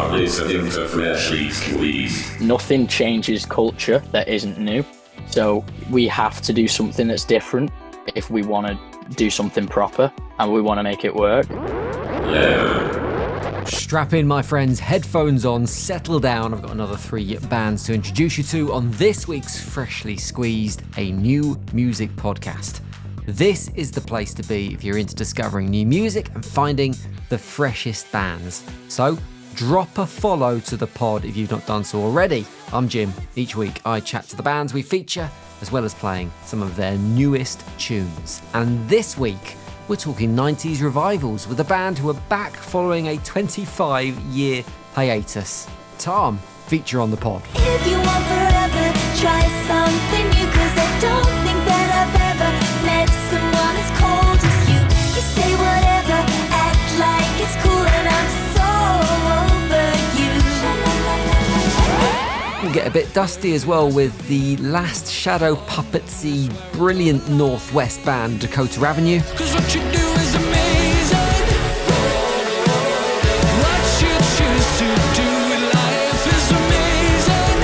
are listening to Freshly Squeezed. Nothing changes culture that isn't new. So we have to do something that's different if we want to do something proper and we want to make it work. Yeah. Strap in, my friends, headphones on, settle down. I've got another 3 bands to introduce you to on this week's Freshly Squeezed, a new music podcast. This is the place to be if you're into discovering new music and finding the freshest bands. So drop a follow to the pod if you've not done so already. I'm Jim. Each week I chat to the bands we feature, as well as playing some of their newest tunes. And this week, we're talking 90s revivals with a band who are back following a 25-year hiatus. TAHM feature on the pod. If you want forever, try something new, 'cause I don't think that I've ever met someone as cold as you. You say whatever, act like it's cool, and I'm so over you. We'll get a bit dusty as well with the last shadow puppetsy brilliant Northwest band Dakota Avenue. 'Cause what you do is amazing. What you choose to do with life is amazing.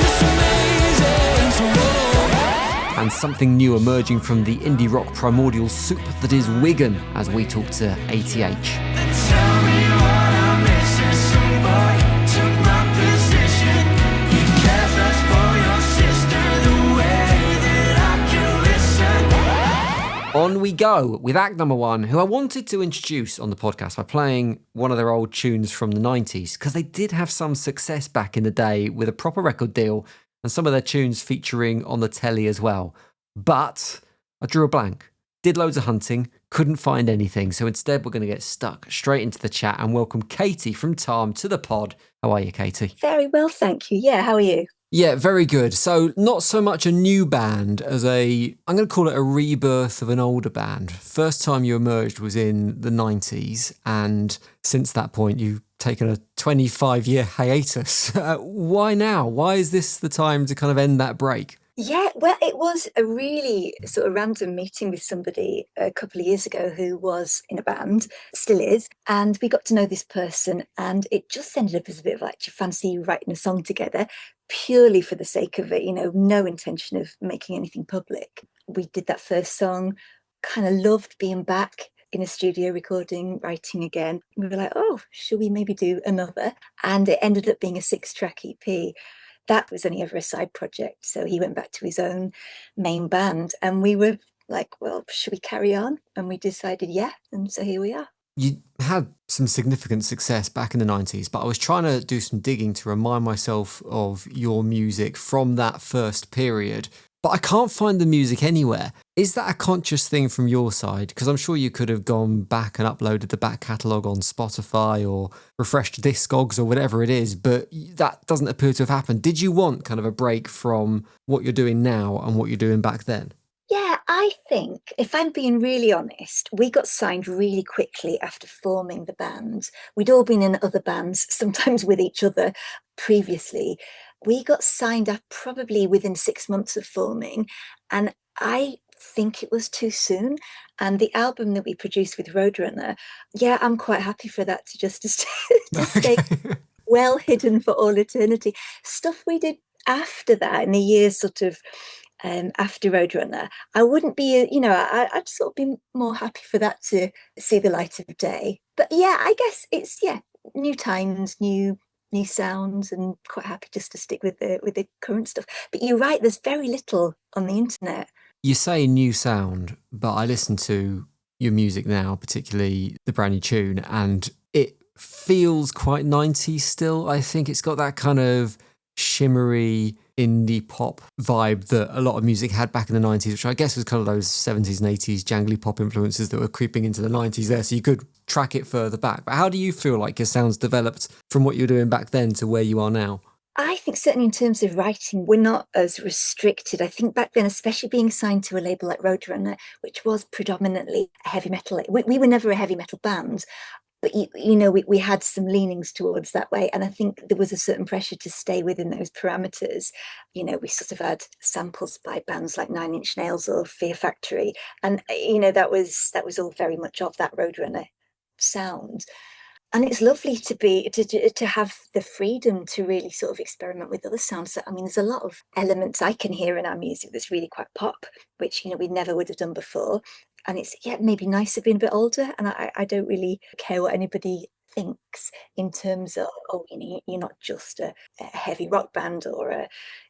It's amazing. And something new emerging from the indie rock primordial soup that is Wigan as we talk to ATH. Tell me what I'm missing. Somebody took my position. You can't ask for your sister the way that I can listen. On we go with act number 1, who I wanted to introduce on the podcast by playing one of their old tunes from the 90s, because they did have some success back in the day with a proper record deal and some of their tunes featuring on the telly as well. But I drew a blank, did loads of hunting, couldn't find anything, so instead we're going to get stuck straight into the chat and welcome Katie from TAHM to the pod. How are you, Katie? Very well, thank you. Yeah, how are you? Yeah, very good. So not so much a new band as I'm going to call it a rebirth of an older band. First time you emerged was in the 90s, and since that point you've taken a 25-year hiatus. Why now? Why is this the time to kind of end that break? Yeah, well, it was a really sort of random meeting with somebody a couple of years ago who was in a band, still is, and we got to know this person, and it just ended up as a bit of like, do you fancy writing a song together? Purely for the sake of it, no intention of making anything public. We did that first song, kind of loved being back in a studio recording, writing again. We were like, oh, should we maybe do another? And it ended up being a 6-track EP. That was only ever a side project. So he went back to his own main band, and we were like, well, should we carry on? And we decided, yeah. And so here we are. You had some significant success back in the 90s, but I was trying to do some digging to remind myself of your music from that first period, but I can't find the music anywhere. Is that a conscious thing from your side? Because I'm sure you could have gone back and uploaded the back catalogue on Spotify or refreshed Discogs or whatever it is, but that doesn't appear to have happened. Did you want kind of a break from what you're doing now and what you're doing back then? Yeah, I think, if I'm being really honest, we got signed really quickly after forming the band. We'd all been in other bands, sometimes with each other previously. We got signed up probably within 6 months of forming, and I think it was too soon. And the album that we produced with Roadrunner, yeah, I'm quite happy for that to just to stay well hidden for all eternity. Stuff we did after that, in the years sort of after Roadrunner, I wouldn't be, I'd sort of be more happy for that to see the light of day. But yeah, I guess it's, new times, new sounds, and quite happy just to stick with the current stuff. But you're right, there's very little on the internet. You say new sound, but I listen to your music now, particularly the brand new tune, and it feels quite 90s still. I think it's got that kind of shimmery indie pop vibe that a lot of music had back in the 90s, which I guess was kind of those 70s and 80s jangly pop influences that were creeping into the 90s there, so you could track it further back. But how do you feel like your sound's developed from what you were doing back then to where you are now? I think certainly in terms of writing, we're not as restricted. I think back then, especially being signed to a label like Roadrunner, which was predominantly heavy metal. We were never a heavy metal band, but we had some leanings towards that way, and I think there was a certain pressure to stay within those parameters. We sort of had samples by bands like Nine Inch Nails or Fear Factory, and that was all very much of that Roadrunner sound. And it's lovely to have the freedom to really sort of experiment with other sounds. I mean, there's a lot of elements I can hear in our music that's really quite pop, which, you know, we never would have done before. And it's, yeah, maybe nicer being a bit older. And I don't really care what anybody thinks in terms of, oh, you know, you're not just a heavy rock band or a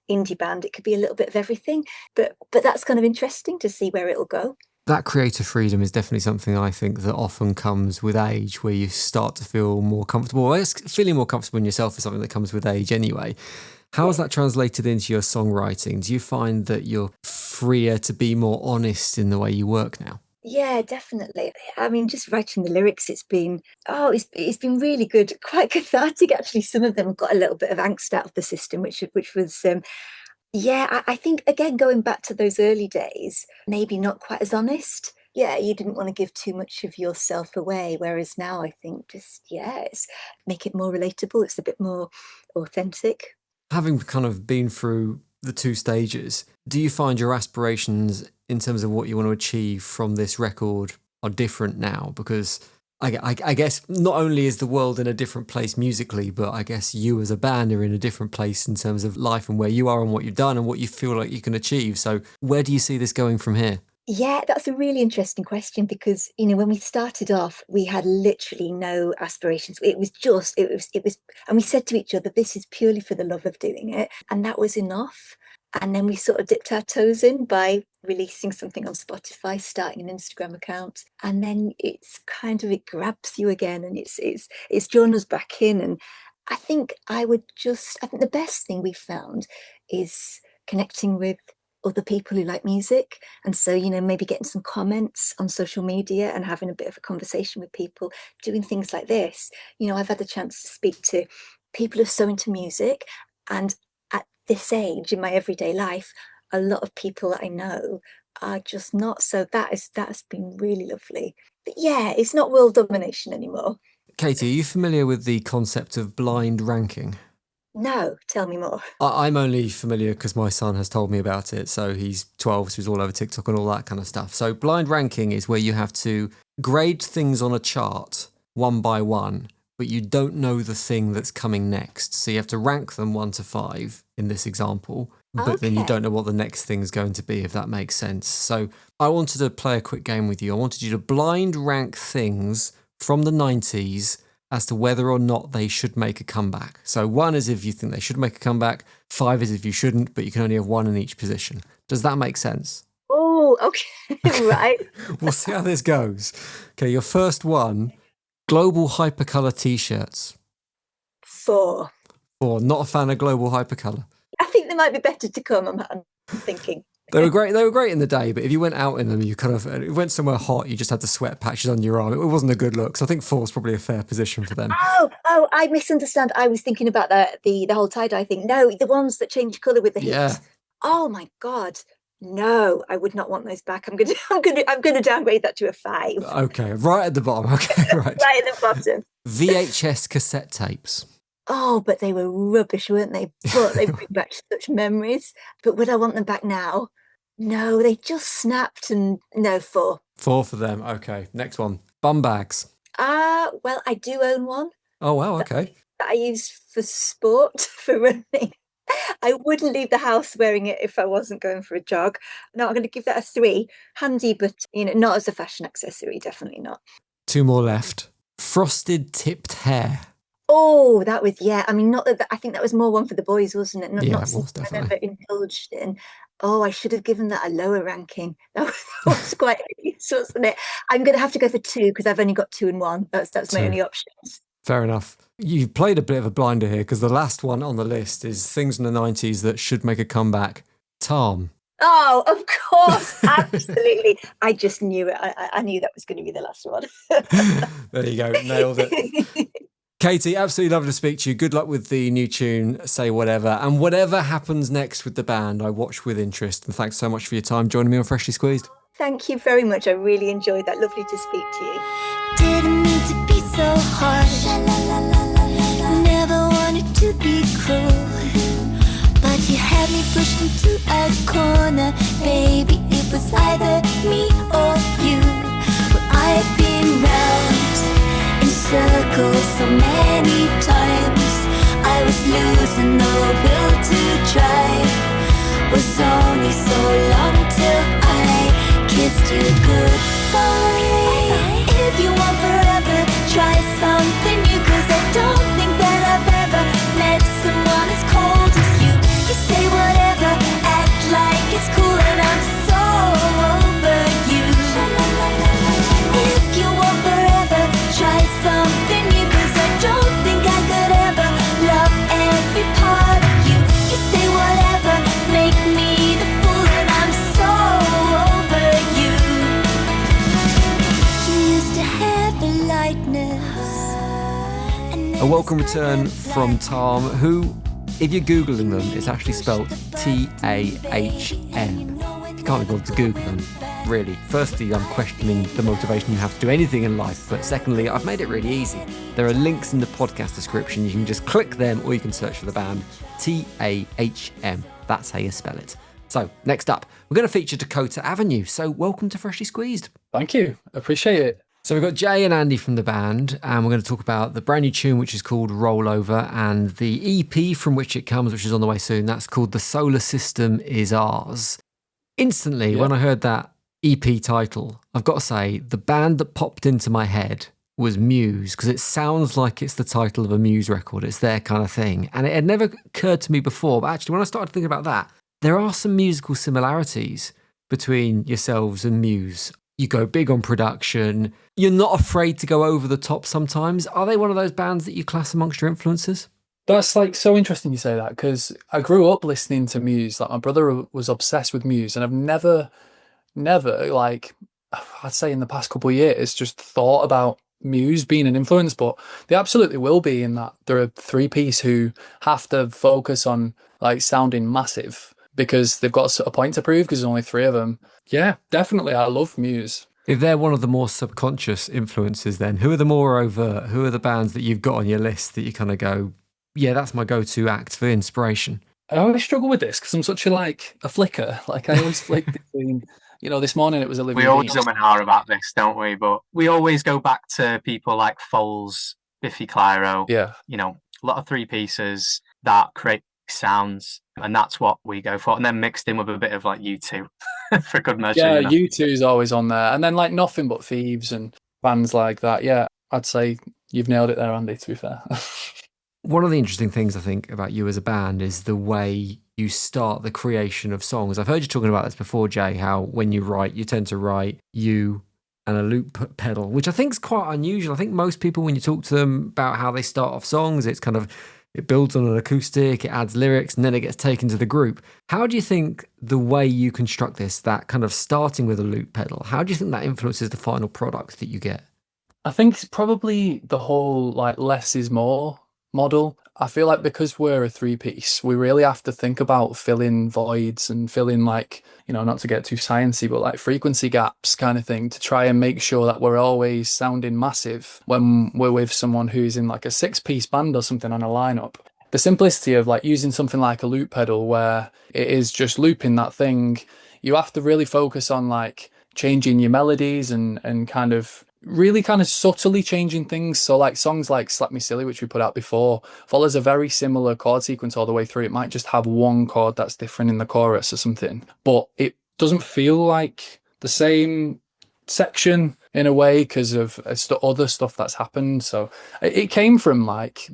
indie band. It could be a little bit of everything. But that's kind of interesting to see where it'll go. That creative freedom is definitely something I think that often comes with age, where you start to feel more comfortable. Well, feeling more comfortable in yourself is something that comes with age anyway. How has that translated into your songwriting? Do you find that you're freer to be more honest in the way you work now? Yeah, definitely. I mean, just writing the lyrics, it's been really good, quite cathartic actually. Some of them got a little bit of angst out of the system, which was yeah, I think, again, going back to those early days, maybe not quite as honest. Yeah, you didn't want to give too much of yourself away, whereas now I think it's make it more relatable. It's a bit more authentic. Having kind of been through the two stages, do you find your aspirations in terms of what you want to achieve from this record are different now? Because I guess not only is the world in a different place musically, but I guess you as a band are in a different place in terms of life and where you are and what you've done and what you feel like you can achieve. So where do you see this going from here? Yeah, that's a really interesting question because, you know, when we started off, we had literally no aspirations. It was, and we said to each other, this is purely for the love of doing it. And that was enough. And then we sort of dipped our toes in by releasing something on Spotify, starting an Instagram account. And then it's kind of, it grabs you again and it's drawn us back in. And I think I think the best thing we found is connecting with other people who like music. And so, you know, maybe getting some comments on social media and having a bit of a conversation with people, doing things like this. You know, I've had the chance to speak to people who are so into music, and at this age in my everyday life, a lot of people that I know are just not. So that's been really lovely. But yeah, it's not world domination anymore. Katie, are you familiar with the concept of blind ranking? No, tell me more. I'm only familiar because my son has told me about it. So he's 12, so he's all over TikTok and all that kind of stuff. So blind ranking is where you have to grade things on a chart one by one, but you don't know the thing that's coming next. So you have to rank them 1 to 5 in this example, but then you don't know what the next thing's going to be, if that makes sense. So I wanted to play a quick game with you. I wanted you to blind rank things from the 90s as to whether or not they should make a comeback. So 1 is if you think they should make a comeback, 5 is if you shouldn't, but you can only have 1 in each position. Does that make sense? Oh, okay. Right. We'll see how this goes. Okay, your first one, global hypercolour t-shirts. 4. Not a fan of global hypercolour. I think there might be better to come, I'm thinking. They were great in the day, but if you went out in them, you kind of it went somewhere hot, you just had the sweat patches on your arm. It wasn't a good look. So I think 4 is probably a fair position for them. Oh, I misunderstand. I was thinking about the whole tie-dye thing. No, the ones that change colour with the heat. Yeah. Oh my God. No, I would not want those back. I'm gonna downgrade that to a 5. Okay, right at the bottom. Okay, right. Right at the bottom. VHS cassette tapes. Oh, but they were rubbish, weren't they? But they bring back such memories. But would I want them back now? No, they just snapped and no, 4. 4 for them. Okay, next one. Bum bags. Well, I do own one. Oh, wow, okay. That I use for sport, for running. I wouldn't leave the house wearing it if I wasn't going for a jog. No, I'm going to give that a 3. Handy, but, you know, not as a fashion accessory, definitely not. 2 more left. Frosted tipped hair. Oh, that was, yeah. I mean, not that I think that was more one for the boys, wasn't it? Not It was something I definitely. ever indulged in. Oh, I should have given that a lower ranking. That was quite useful, wasn't it? I'm going to have to go for 2 because I've only got 2 and 1. That's my 2. only options. Fair enough. You've played a bit of a blinder here because the last one on the list is things in the 90s that should make a comeback. TAHM. Oh, of course, absolutely. I just knew it. I knew that was going to be the last one. There you go, nailed it. Katie, absolutely lovely to speak to you. Good luck with the new tune, Say Whatever. And whatever happens next with the band, I watch with interest. And thanks so much for your time joining me on Freshly Squeezed. Thank you very much. I really enjoyed that. Lovely to speak to you. Didn't mean to be so hard. Never wanted to be cruel, but you had me pushed into a corner. Baby, it was either me or you. Well, I've been round in circles kissed you goodbye. If you want forever, try something new, 'cause I don't think that I've ever met someone as cold as you. You say whatever, act like it's cool, and I'm so over you. If you want forever, try something new, 'cause I don't think I could ever love every part of you. You say whatever, make me the fool, and I'm so over you. You used to have a lightness. A welcome return from TAHM, who, if you're Googling them, it's actually spelled TAHM. You can't be bothered to Google them, really. Firstly, I'm questioning the motivation you have to do anything in life, but secondly, I've made it really easy. There are links in the podcast description. You can just click them, or you can search for the band TAHM. That's how you spell it. So, next up, we're going to feature Dakota Avenue. So, welcome to Freshly Squeezed. Thank you. Appreciate it. So we've got Jay and Andy from the band, and we're going to talk about the brand new tune, which is called Rollover, and the EP from which it comes, which is on the way soon. That's called The Solar System Is Ours. Instantly, when I heard that EP title, I've got to say, the band that popped into my head was Muse, because it sounds like it's the title of a Muse record. It's their kind of thing. And it had never occurred to me before, but actually when I started thinking about that, there are some musical similarities between yourselves and Muse. You go big on production. You're not afraid to go over the top sometimes. Are they one of those bands that you class amongst your influences? That's like so interesting you say that, because I grew up listening to Muse. Like my brother was obsessed with Muse, and I've never, like, I'd say in the past couple of years, just thought about Muse being an influence, but they absolutely will be, in that they're a three-piece who have to focus on like sounding massive because they've got a point to prove, because there's only three of them. Yeah, definitely. I love Muse. If they're one of the more subconscious influences, then who are the more overt? Who are the bands that you've got on your list that you kind of go, yeah, that's my go-to act for inspiration? I always struggle with this because I'm such a flicker. Like I always flick between, this morning it was Olivia We always Dean. and ah about this, don't we? But we always go back to people like Foles, Biffy Clyro. Yeah. A lot of three pieces that create sounds, and that's what we go for. And then mixed in with a bit of like U2 for good measure. Yeah, U2 is always on there. And then like Nothing But Thieves and bands like that. Yeah, I'd say you've nailed it there, Andy, to be fair. One of the interesting things I think about you as a band is the way you start the creation of songs. I've heard you talking about this before, Jay, how when you write, you tend to write you and a loop pedal, which I think is quite unusual. I think most people, when you talk to them about how they start off songs, it's kind of, it builds on an acoustic, it adds lyrics, and then it gets taken to the group. How do you think the way you construct this, that kind of starting with a loop pedal, how do you think that influences the final product that you get? I think it's probably the whole like less is more model. I feel like because we're a three-piece, we really have to think about filling voids and filling like, not to get too sciencey, but like frequency gaps kind of thing, to try and make sure that we're always sounding massive when we're with someone who's in like a six-piece band or something on a lineup. The simplicity of like using something like a loop pedal where it is just looping that thing, you have to really focus on like changing your melodies and kind of really kind of subtly changing things. So like songs like Slap Me Silly, which we put out before, follows a very similar chord sequence all the way through. It might just have one chord that's different in the chorus or something, but it doesn't feel like the same section in a way because of other stuff that's happened. So it came from like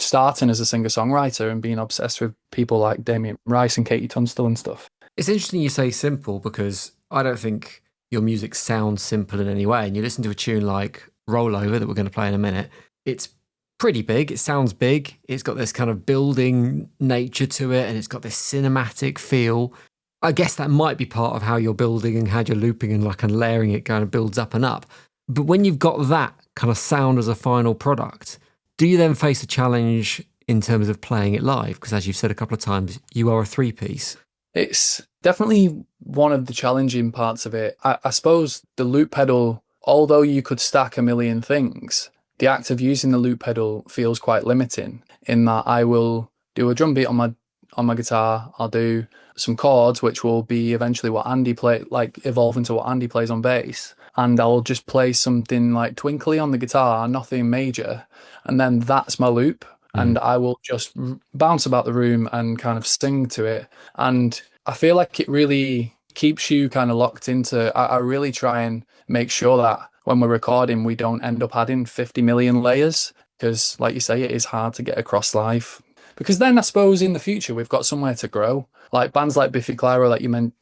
starting as a singer-songwriter and being obsessed with people like Damien Rice and Katie Tunstall and stuff. It's interesting you say simple, because I don't think your music sounds simple in any way. And you listen to a tune like Rollover that we're going to play in a minute, it's pretty big. It sounds big. It's got this kind of building nature to it, and it's got this cinematic feel. I guess that might be part of how you're building and how you're looping and like and layering it kind of builds up and up. But when you've got that kind of sound as a final product, do you then face a challenge in terms of playing it live? Because as you've said a couple of times, you are a three-piece. It's definitely one of the challenging parts of it. I suppose the loop pedal, although you could stack a million things, the act of using the loop pedal feels quite limiting in that I will do a drum beat on my guitar, I'll do some chords, which will be eventually what Andy evolve into what Andy plays on bass, and I'll just play something like twinkly on the guitar, nothing major, and then that's my loop. And I will just bounce about the room and kind of sing to it. And I feel like it really keeps you kind of locked into. I really try and make sure that when we're recording, we don't end up adding 50 million layers, because, like you say, it is hard to get across live. Because then I suppose in the future we've got somewhere to grow. Like bands like Biffy Clyro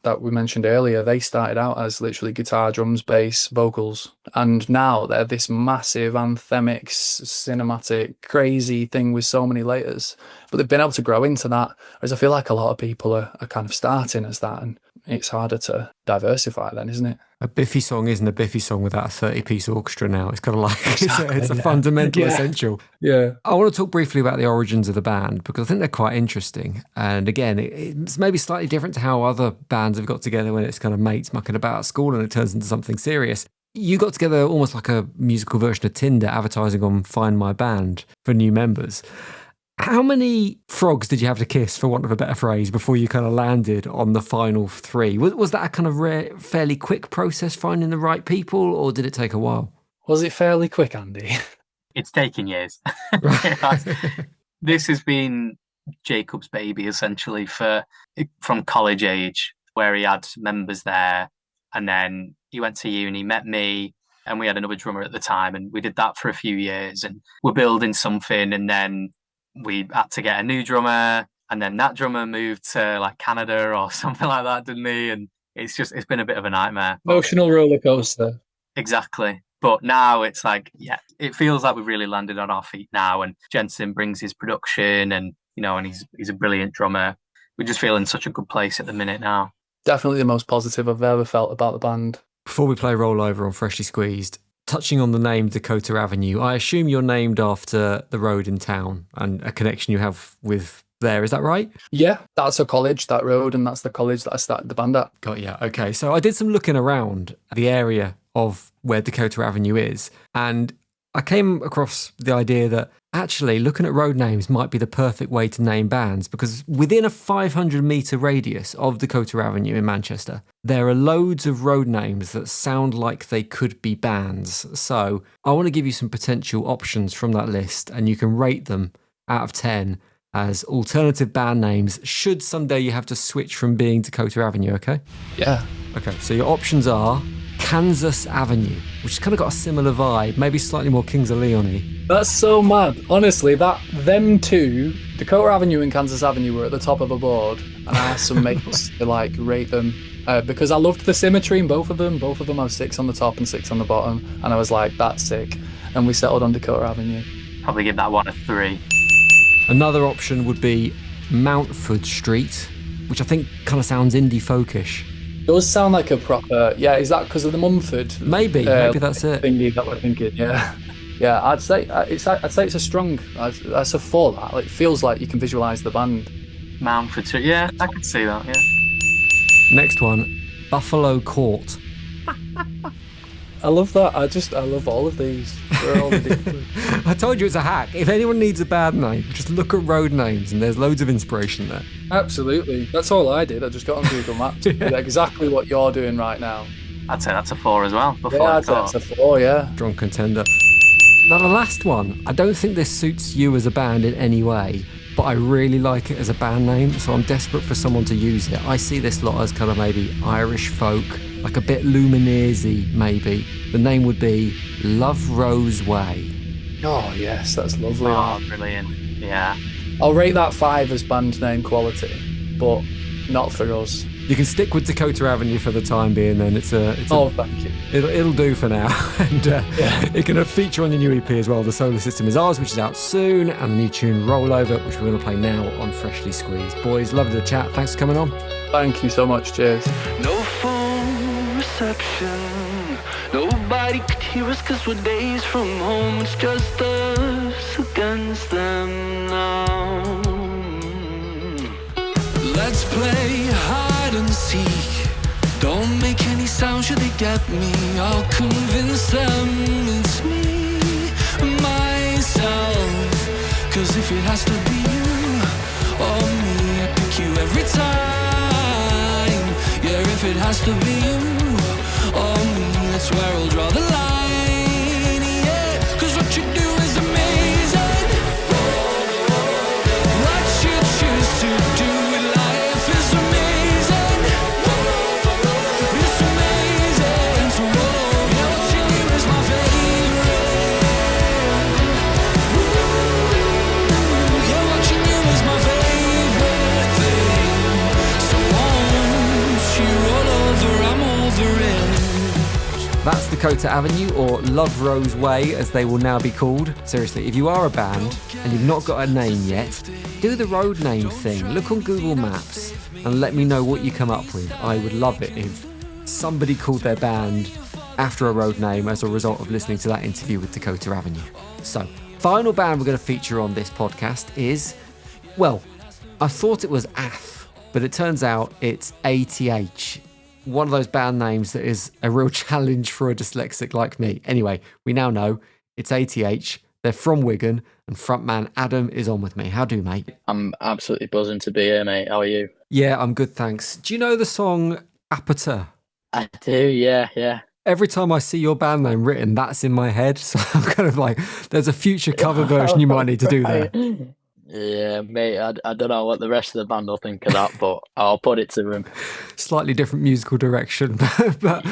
that we mentioned earlier, they started out as literally guitar, drums, bass, vocals, and now they're this massive anthemic, cinematic, crazy thing with so many layers. But they've been able to grow into that, whereas I feel like a lot of people are kind of starting as that, and it's harder to diversify then, isn't it? A Biffy song isn't a Biffy song without a 30-piece orchestra now. It's kind of like Exactly, it's a yeah. fundamental Yeah. essential. Yeah. I want to talk briefly about the origins of the band because I think they're quite interesting. And again, it's maybe slightly different to how other bands have got together when it's kind of mates mucking about at school and it turns into something serious. You got together almost like a musical version of Tinder, advertising on Find My Band for new members. How many frogs did you have to kiss, for want of a better phrase, before you kind of landed on the final three? Was that a kind of fairly quick process finding the right people, or did it take a while? Was it fairly quick, Andy? It's taken years. This has been Jacob's baby essentially from college age, where he had members there, and then he went to uni, met me, and we had another drummer at the time, and we did that for a few years, and we're building something, and then we had to get a new drummer, and then that drummer moved to like Canada or something like that, didn't he? And it's been a bit of a nightmare. Emotional roller coaster. Exactly. But now it's like, yeah, it feels like we've really landed on our feet now, and Jensen brings his production, and and he's a brilliant drummer. We just feel in such a good place at the minute now. Definitely the most positive I've ever felt about the band. Before we play Rollover on Freshly Squeezed, touching on the name Dakota Avenue, I assume you're named after the road in town and a connection you have with there. Is that right? Yeah, that's a college, that road, and that's the college that I started the band at. Got ya. Okay. So I did some looking around the area of where Dakota Avenue is, and I came across the idea that actually looking at road names might be the perfect way to name bands, because within a 500-metre radius of Dakota Avenue in Manchester, there are loads of road names that sound like they could be bands. So I want to give you some potential options from that list, and you can rate them out of 10 as alternative band names should someday you have to switch from being Dakota Avenue, okay? Yeah. Okay, so your options are Kansas Avenue, which has kind of got a similar vibe, maybe slightly more Kings of Leon-y. That's so mad. Honestly, them two, Dakota Avenue and Kansas Avenue, were at the top of a board, and I asked some mates to rate them because I loved the symmetry in both of them. Both of them have 6 on the top and 6 on the bottom, and I was like, that's sick. And we settled on Dakota Avenue. Probably give that one a 3. Another option would be Mountford Street, which I think kind of sounds indie folkish. It does sound like a proper, is that because of the Mumford? Maybe that's it. Thingy that we're thinking, yeah. Yeah, I'd say it's a strong, that's a 4, that. It feels like you can visualise the band. Mountford Street, yeah, I could see that, yeah. Next one, Buffalo Court. I love that. I love all of these. They're all ridiculous. I told you it's a hack. If anyone needs a bad name, just look at road names and there's loads of inspiration there. Absolutely. That's all I did. I just got on Google Maps. Did exactly what you're doing right now. I'd say that's a 4 as well. I'd say that's a 4, yeah. Strong contender. Now the last one, I don't think this suits you as a band in any way, but I really like it as a band name, so I'm desperate for someone to use it. I see this lot as kind of maybe Irish folk, like a bit Lumineers-y maybe. The name would be Love Rose Way. Oh yes, that's lovely. Oh, brilliant. Yeah. I'll rate that 5 as band name quality, but not for us. You can stick with Dakota Avenue for the time being then. Thank you. It'll do for now. And it can feature on your new EP as well. The Solar System is Ours, which is out soon, and the new tune Rollover, which we're going to play now on Freshly Squeezed. Boys, lovely to chat. Thanks for coming on. Thank you so much. Cheers. No phone reception. Nobody could hear us cause we're days from home. It's just us against them now. Let's play hide and seek. Don't make any sound should they get me. I'll convince them it's me, myself. Cause if it has to be you or me, I pick you every time. Yeah, if it has to be you or me, that's where I'll draw the line. Yeah, cause what you do is amazing. What you choose to do with life is amazing. Dakota Avenue, or Love Rose Way as they will now be called. Seriously, if you are a band and you've not got a name yet, do the road name thing. Look on Google Maps and let me know what you come up with. I would love it if somebody called their band after a road name as a result of listening to that interview with Dakota Avenue. So, final band we're going to feature on this podcast is, well, I thought it was ATH, but it turns out it's ATH. One of those band names that is a real challenge for a dyslexic like me. Anyway, we now know it's ATH. They're from Wigan, and frontman Adam is on with me. How do, mate? I'm absolutely buzzing to be here, mate. How are you? Yeah, I'm good, thanks. Do you know the song Aperture? I do, yeah. Every time I see your band name written, that's in my head. So I'm kind of like, there's a future cover version you might need to do there. Yeah, mate, I don't know what the rest of the band will think of that, but I'll put it to them. Slightly different musical direction, but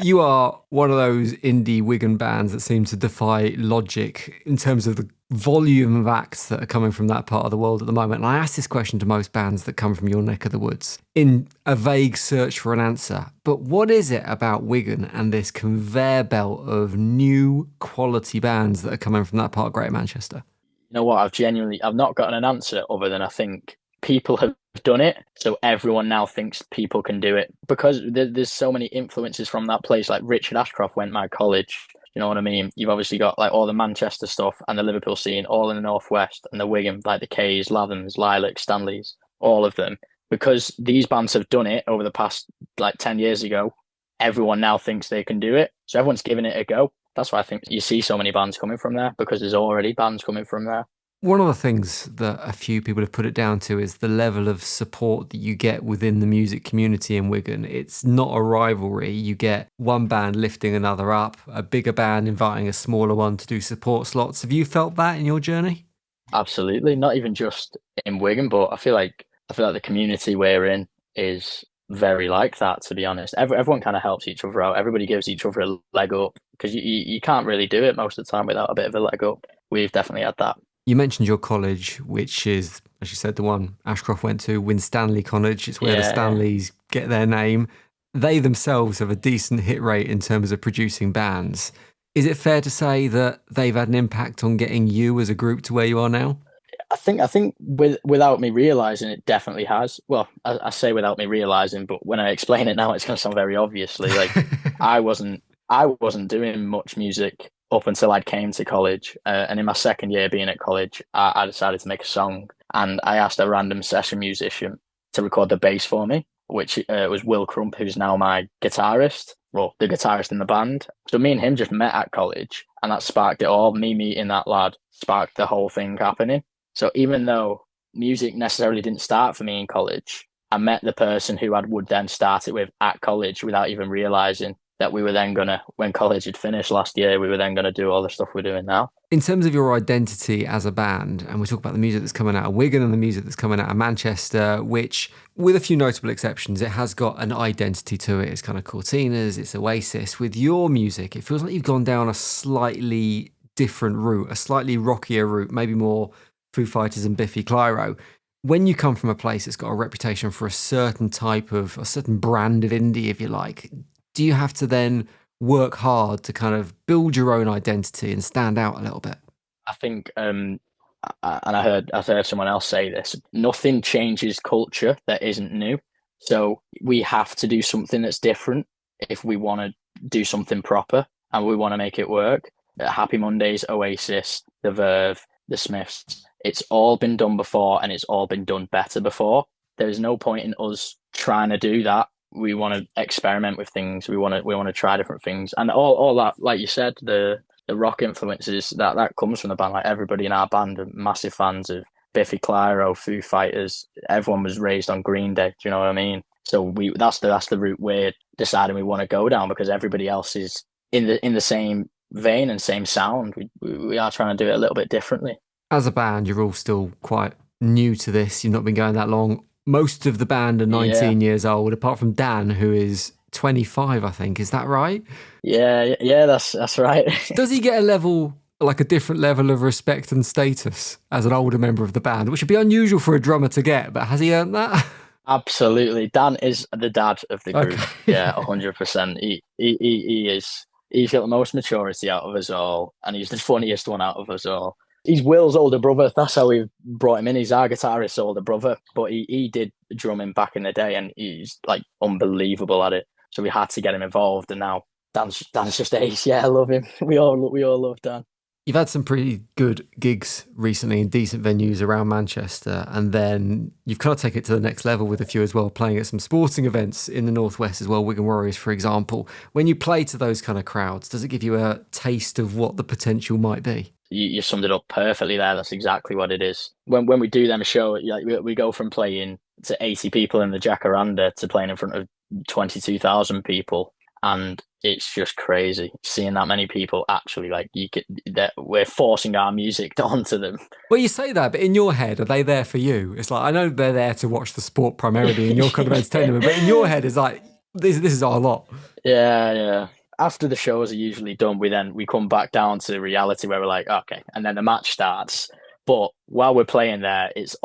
you are one of those indie Wigan bands that seem to defy logic in terms of the volume of acts that are coming from that part of the world at the moment. And I ask this question to most bands that come from your neck of the woods in a vague search for an answer. But what is it about Wigan and this conveyor belt of new quality bands that are coming from that part of Greater Manchester? You know what? I've not gotten an answer other than I think people have done it, so everyone now thinks people can do it because there's so many influences from that place. Like Richard Ashcroft went my college. You know what I mean? You've obviously got like all the Manchester stuff and the Liverpool scene, all in the Northwest, and the Wigan, like the Kays, Lathams, Lilacs, Stanleys, all of them. Because these bands have done it over the past like 10 years ago, everyone now thinks they can do it. So everyone's giving it a go. That's why I think you see so many bands coming from there, because there's already bands coming from there. One of the things that a few people have put it down to is the level of support that you get within the music community in Wigan. It's not a rivalry. You get one band lifting another up, a bigger band inviting a smaller one to do support slots. Have you felt that in your journey? Absolutely. Not even just in Wigan, but I feel like the community we're in is very like that, to be honest. Everyone kind of helps each other out. Everybody gives each other a leg up, because you can't really do it most of the time without a bit of a leg up. We've definitely had that. You mentioned your college, which is, as you said, the one Ashcroft went to, Winstanley College. It's where the Stanleys get their name. They themselves have a decent hit rate in terms of producing bands. Is it fair to say that they've had an impact on getting you as a group to where you are now? I think without me realising, it definitely has. Well, I say without me realising, but when I explain it now, it's going to sound very obviously. Like I wasn't doing much music up until I came to college. And in my second year being at college, I decided to make a song, and I asked a random session musician to record the bass for me, which was Will Crump, who's now my guitarist, well, the guitarist in the band. So me and him just met at college, and that sparked it all. Me meeting that lad sparked the whole thing happening. So even though music necessarily didn't start for me in college, I met the person who I would then start it with at college without even realising that we were then going to, when college had finished last year, we were then going to do all the stuff we're doing now. In terms of your identity as a band, and we talk about the music that's coming out of Wigan and the music that's coming out of Manchester, which, with a few notable exceptions, it has got an identity to it. It's kind of Cortinas, it's Oasis. With your music, it feels like you've gone down a slightly different route, a slightly rockier route, maybe more Foo Fighters and Biffy Clyro. When you come from a place that's got a reputation for a certain brand of indie, if you like, do you have to then work hard to kind of build your own identity and stand out a little bit? I think, and I heard someone else say this, nothing changes culture that isn't new. So we have to do something that's different if we want to do something proper and we want to make it work. Happy Mondays, Oasis, The Verve, The Smiths, it's all been done before and it's all been done better before. There's no point in us trying to do that. We want to experiment with things. We want to try different things, and all that, like you said, the rock influences that comes from the band. Like everybody in our band are massive fans of Biffy Clyro, Foo Fighters. Everyone was raised on Green Day. Do you know what I mean? So that's the route we're deciding we want to go down, because everybody else is in the same vein and same sound. We are trying to do it a little bit differently. As a band, you're all still quite new to this. You've not been going that long. Most of the band are 19 years old, apart from Dan, who is 25, I think. Is that right? Yeah, that's right. Does he get a different level of respect and status as an older member of the band, which would be unusual for a drummer to get, but has he earned that? Absolutely. Dan is the dad of the group. Okay. Yeah, 100%. He is. He's got the most maturity out of us all, and he's the funniest one out of us all. He's Will's older brother. That's how we brought him in. He's our guitarist's older brother, but he did drumming back in the day, and he's like unbelievable at it. So we had to get him involved, and now Dan's just ace. Yeah, I love him. We all love Dan. You've had some pretty good gigs recently in decent venues around Manchester, and then you've kind of taken it to the next level with a few as well, playing at some sporting events in the Northwest as well, Wigan Warriors, for example. When you play to those kind of crowds, does it give you a taste of what the potential might be? You summed it up perfectly there. That's exactly what it is. When we do them show, we go from playing to 80 people in the Jacaranda to playing in front of 22,000 people, and it's just crazy seeing that many people actually we're forcing our music onto them. Well, you say that, but in your head, are they there for you? It's like, I know they're there to watch the sport primarily, and you're kind of entertaining them, but in your head, it's like, this is our lot. Yeah. After the shows are usually done, we come back down to reality where we're like, okay, and then the match starts. But while we're playing there, it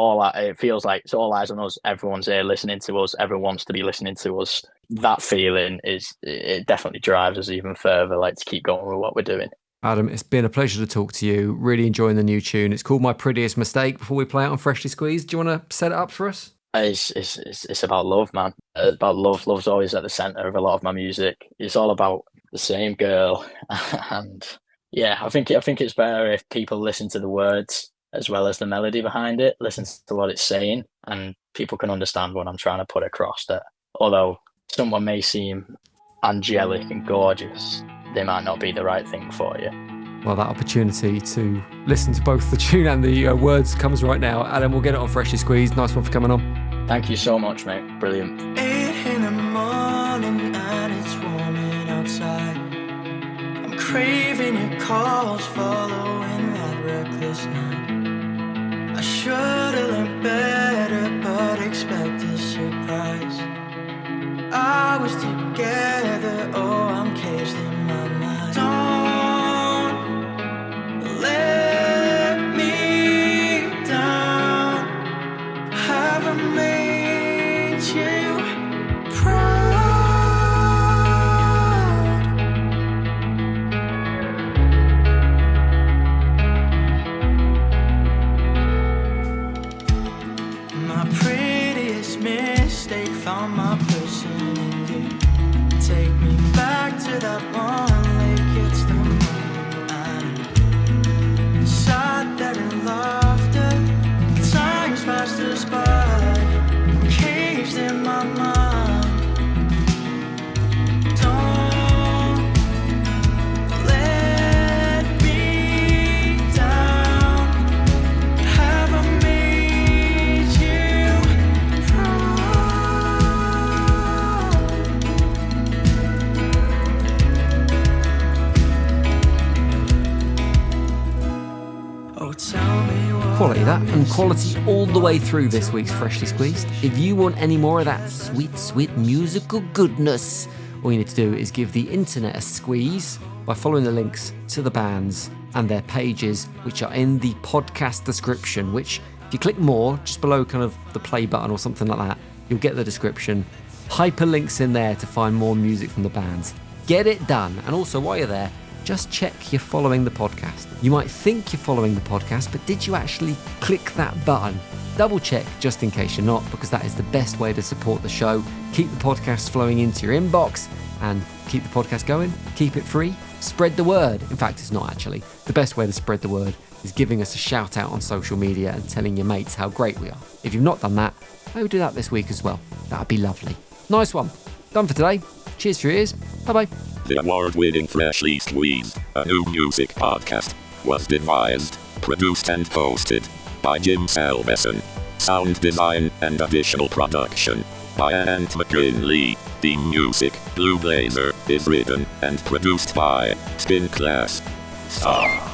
feels like it's all eyes on us. Everyone's here listening to us. Everyone wants to be listening to us. That feeling it definitely drives us even further, to keep going with what we're doing. Adam, it's been a pleasure to talk to you. Really enjoying the new tune. It's called My Prettiest Mistake. Before we play it on Freshly Squeezed, do you want to set it up for us? It's about love, man. It's about love. Love's always at the center of a lot of my music. It's all about the same girl, and yeah, I think it's better if people listen to the words as well as the melody behind it. Listen to what it's saying, and people can understand what I'm trying to put across. That although someone may seem angelic and gorgeous, they might not be the right thing for you. Well, that opportunity to listen to both the tune and the words comes right now. Adam, we'll get it on Freshly Squeezed. Nice one for coming on. Thank you so much, mate. Brilliant. 8 in the morning and it's warming outside. I'm craving your calls, following that reckless night. I should've learned better, but expect a surprise. I was together, oh, I'm caged in my mind. Don't let me down. Have I made you proud? My prettiest mistake found my person in you. Take me back to that one lake, it's the moment I sat there in laughter. Time's passed us by, caged in my mind. Don't let me down. Have I made you proud? Oh, tell me what Quality that, and quality all the way through this week's Freshly Squeezed. If you want any more of that sweet, sweet musical goodness, all you need to do is give the internet a squeeze by following the links to the bands and their pages, which are in the podcast description, which if you click more, just below kind of the play button or something like that, you'll get the description. Hyperlinks in there to find more music from the bands. Get it done. And also, while you're there, just check you're following the podcast. You might think you're following the podcast, but did you actually click that button? Double check just in case you're not, because that is the best way to support the show. Keep the podcast flowing into your inbox and keep the podcast going. Keep it free. Spread the word. In fact, it's not actually. The best way to spread the word is giving us a shout out on social media and telling your mates how great we are. If you've not done that, maybe do that this week as well. That'd be lovely. Nice one. Done for today. Cheers for your ears. Bye-bye. The award-winning Freshly Squeezed, a new music podcast, was devised, produced and posted by Jim Salveson. Sound design and additional production by Ant McGinley. The music, Blue Blazer, is written and produced by Spin Class. Stop.